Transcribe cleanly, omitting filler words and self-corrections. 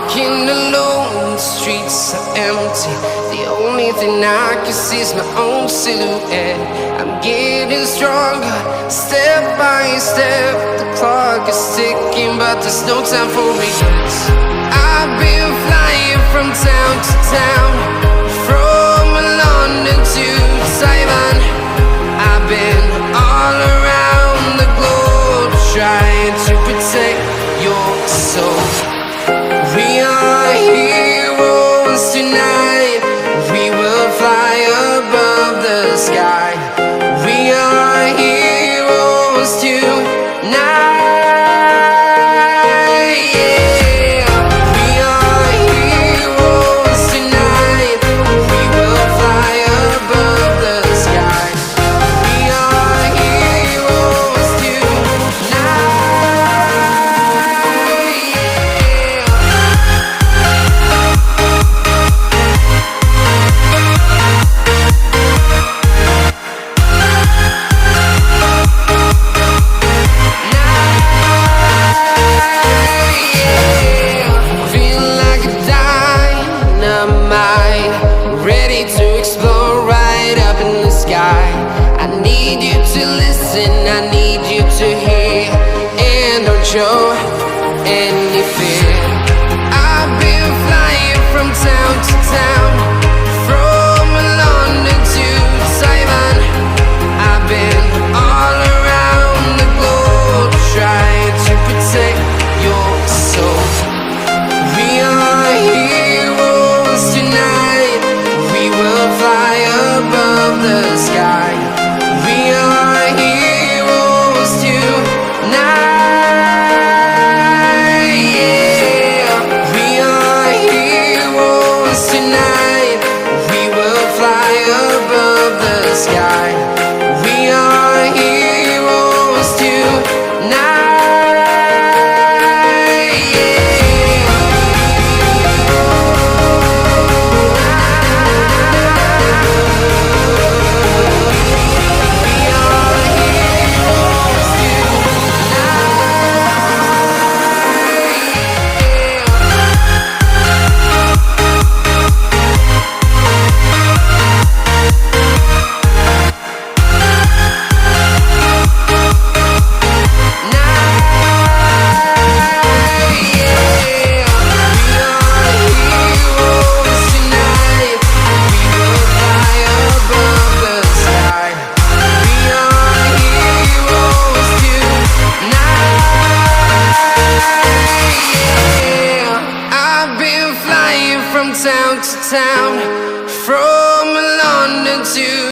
Walking alone, the streets are empty. The only thing I can see is my own silhouette. I'm getting stronger, step by step. The clock is ticking, but there's no time for regrets. I've been flying from town to town, from London to Taiwan. I've been all around the globe, trying to protect your soul. We are heroes tonight. We will fly above the sky. We are heroes tonight. Yeah. We are heroes tonight. We will fly above the sky. We are heroes tonight. Ready to explore right up in the sky. I need you to listen, I need you to hear, and don't show any fear. I've been flying from town to town, from London to Taiwan. I've been all around the globe, trying to protect your soul. We are heroes tonight. We will fly above the sky. We are heroes tonight. Yeah. We are heroes tonight. We will fly above the sky. We are heroes tonight. From town to town, from London to